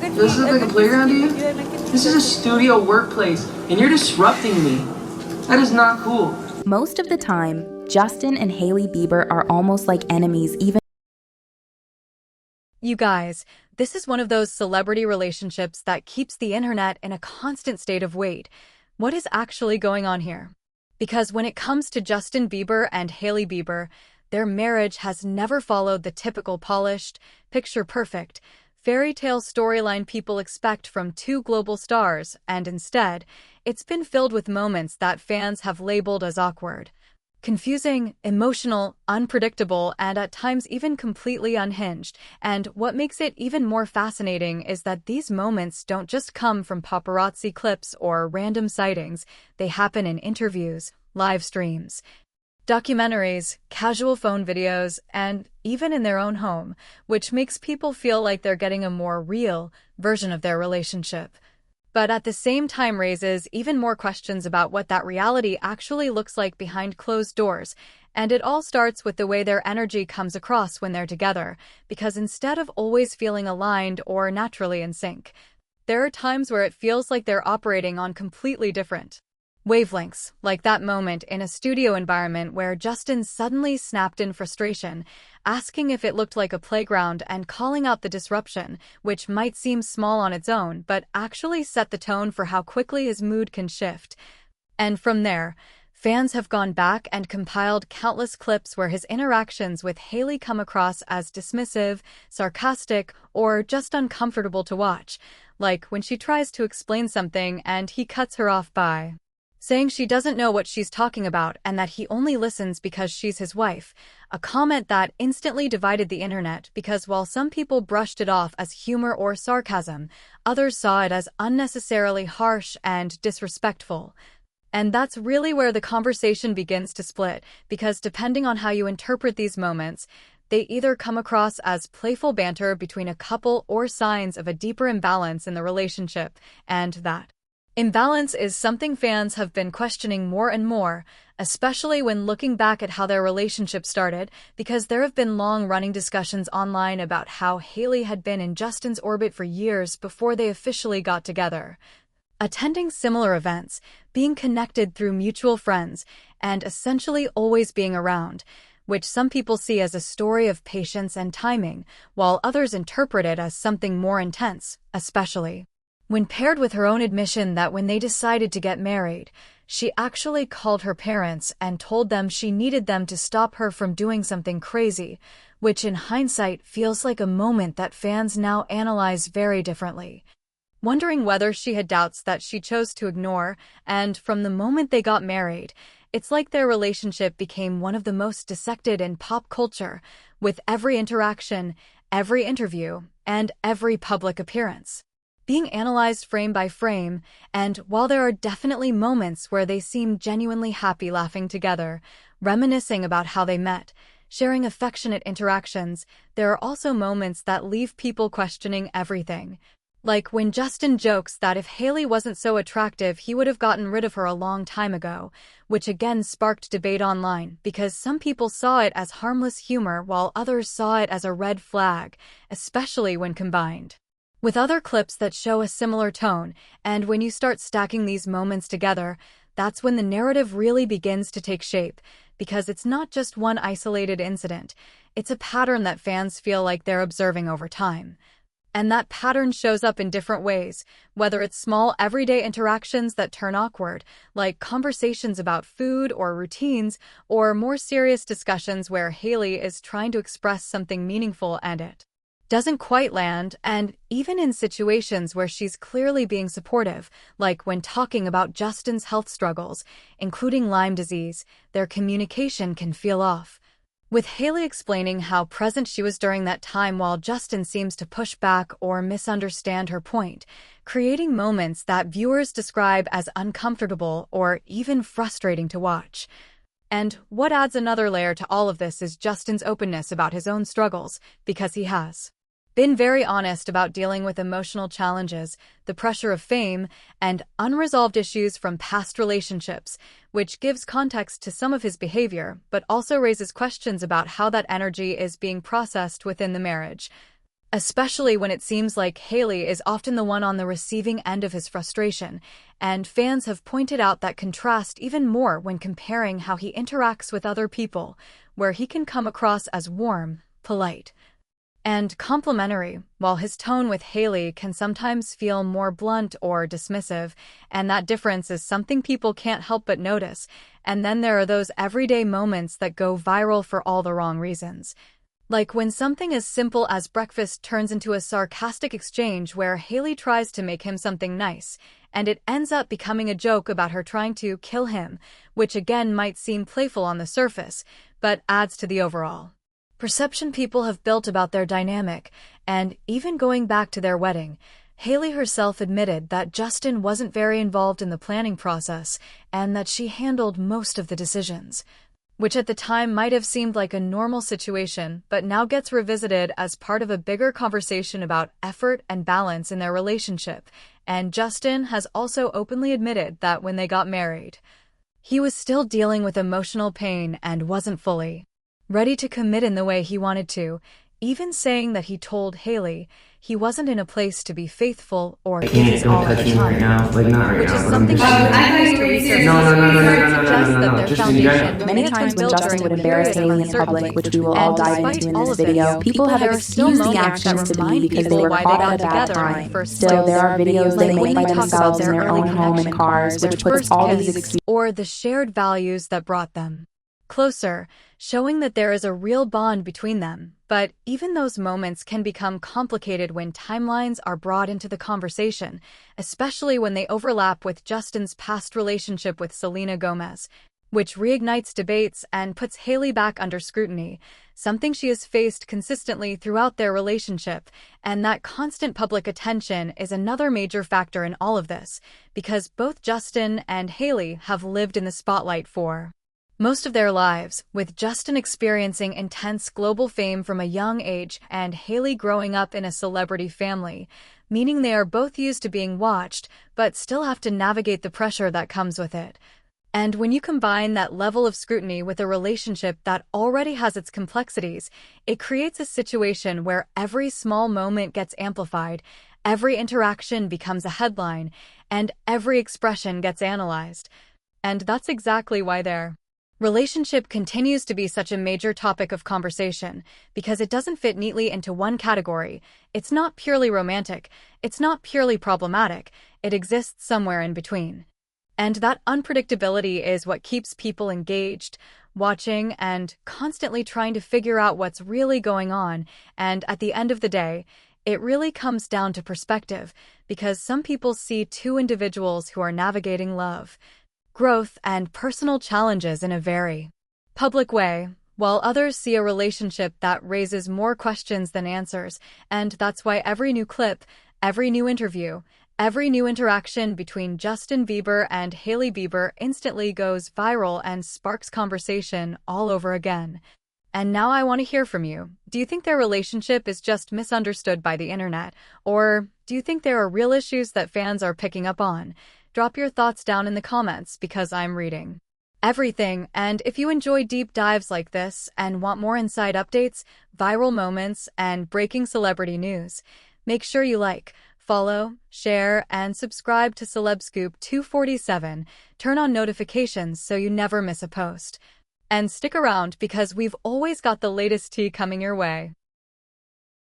Does this look like a playground to you? This is a studio workplace, and you're disrupting me. That is not cool. Most of the time, Justin and Hailey Bieber are almost like enemies, even. You guys, this is one of those celebrity relationships that keeps the internet in a constant state of wait. What is actually going on here? Because when it comes to Justin Bieber and Hailey Bieber, their marriage has never followed the typical polished, picture-perfect, fairy tale storyline people expect from two global stars, and instead, it's been filled with moments that fans have labeled as awkward, confusing, emotional, unpredictable, and at times even completely unhinged. And what makes it even more fascinating is that these moments don't just come from paparazzi clips or random sightings. They happen in interviews, live streams, documentaries, casual phone videos, and even in their own home, which makes people feel like they're getting a more real version of their relationship. But at the same time raises even more questions about what that reality actually looks like behind closed doors. And it all starts with the way their energy comes across when they're together, because instead of always feeling aligned or naturally in sync, there are times where it feels like they're operating on completely different wavelengths, like that moment in a studio environment where Justin suddenly snapped in frustration, asking if it looked like a playground and calling out the disruption, which might seem small on its own, but actually set the tone for how quickly his mood can shift. And from there, fans have gone back and compiled countless clips where his interactions with Hailey come across as dismissive, sarcastic, or just uncomfortable to watch, like when she tries to explain something and he cuts her off by saying she doesn't know what she's talking about and that he only listens because she's his wife, a comment that instantly divided the internet because while some people brushed it off as humor or sarcasm, others saw it as unnecessarily harsh and disrespectful. And that's really where the conversation begins to split, because depending on how you interpret these moments, they either come across as playful banter between a couple or signs of a deeper imbalance in the relationship, and that imbalance is something fans have been questioning more and more, especially when looking back at how their relationship started, because there have been long-running discussions online about how Hailey had been in Justin's orbit for years before they officially got together, attending similar events, being connected through mutual friends, and essentially always being around, which some people see as a story of patience and timing, while others interpret it as something more intense, especially when paired with her own admission that when they decided to get married, she actually called her parents and told them she needed them to stop her from doing something crazy, which in hindsight feels like a moment that fans now analyze very differently, wondering whether she had doubts that she chose to ignore. And from the moment they got married, it's like their relationship became one of the most dissected in pop culture, with every interaction, every interview, and every public appearance being analyzed frame by frame. And while there are definitely moments where they seem genuinely happy laughing together, reminiscing about how they met, sharing affectionate interactions, there are also moments that leave people questioning everything. Like when Justin jokes that if Hailey wasn't so attractive, he would have gotten rid of her a long time ago, which again sparked debate online because some people saw it as harmless humor while others saw it as a red flag, especially when combined with other clips that show a similar tone. And when you start stacking these moments together, that's when the narrative really begins to take shape, because it's not just one isolated incident, it's a pattern that fans feel like they're observing over time. And that pattern shows up in different ways, whether it's small everyday interactions that turn awkward, like conversations about food or routines, or more serious discussions where Hailey is trying to express something meaningful and it doesn't quite land, and even in situations where she's clearly being supportive, like when talking about Justin's health struggles, including Lyme disease, their communication can feel off, with Hailey explaining how present she was during that time while Justin seems to push back or misunderstand her point, creating moments that viewers describe as uncomfortable or even frustrating to watch. And what adds another layer to all of this is Justin's openness about his own struggles, because he has been very honest about dealing with emotional challenges, the pressure of fame, and unresolved issues from past relationships, which gives context to some of his behavior, but also raises questions about how that energy is being processed within the marriage. especially when it seems like Hailey is often the one on the receiving end of his frustration, and fans have pointed out that contrast even more when comparing how he interacts with other people, where he can come across as warm, polite, and complimentary, while his tone with Hailey can sometimes feel more blunt or dismissive, and that difference is something people can't help but notice. And then there are those everyday moments that go viral for all the wrong reasons. Like when something as simple as breakfast turns into a sarcastic exchange where Hailey tries to make him something nice, and it ends up becoming a joke about her trying to kill him, which again might seem playful on the surface, but adds to the overall perception people have built about their dynamic. And even going back to their wedding, Hailey herself admitted that Justin wasn't very involved in the planning process and that she handled most of the decisions, which at the time might have seemed like a normal situation, but now gets revisited as part of a bigger conversation about effort and balance in their relationship. And Justin has also openly admitted that when they got married, he was still dealing with emotional pain and wasn't fully ready to commit in the way he wanted to, even saying that he told Hailey he wasn't in a place to be faithful or give his all at the time, which is something she continues to research because it suggests that their foundation Many times when Justin would embarrass Hailey in public, which we will all dive into in this video, people have excused the actions to be because they were caught at a bad time. Still, there are videos they make by themselves in their own home and cars, which puts all these excuses or the shared values that brought them closer, showing that there is a real bond between them. But even those moments can become complicated when timelines are brought into the conversation, especially when they overlap with Justin's past relationship with Selena Gomez, which reignites debates and puts Hailey back under scrutiny, something she has faced consistently throughout their relationship. And that constant public attention is another major factor in all of this, because both Justin and Hailey have lived in the spotlight for most of their lives, with Justin experiencing intense global fame from a young age and Hailey growing up in a celebrity family, meaning they are both used to being watched, but still have to navigate the pressure that comes with it. And when you combine that level of scrutiny with a relationship that already has its complexities, it creates a situation where every small moment gets amplified, every interaction becomes a headline, and every expression gets analyzed. And that's exactly why their relationship continues to be such a major topic of conversation, because it doesn't fit neatly into one category. It's not purely romantic, it's not purely problematic, it exists somewhere in between. And that unpredictability is what keeps people engaged, watching, and constantly trying to figure out what's really going on. And at the end of the day, it really comes down to perspective, because some people see two individuals who are navigating love, growth, and personal challenges in a very public way, while others see a relationship that raises more questions than answers. And that's why every new clip, every new interview, every new interaction between Justin Bieber and Hailey Bieber instantly goes viral and sparks conversation all over again. And now I want to hear from you. Do you think their relationship is just misunderstood by the internet? Or do you think there are real issues that fans are picking up on? Drop your thoughts down in the comments, because I'm reading everything. And if you enjoy deep dives like this and want more inside updates, viral moments, and breaking celebrity news, make sure you like, follow, share, and subscribe to Celeb Scoop 247. Turn on notifications so you never miss a post. And stick around, because we've always got the latest tea coming your way.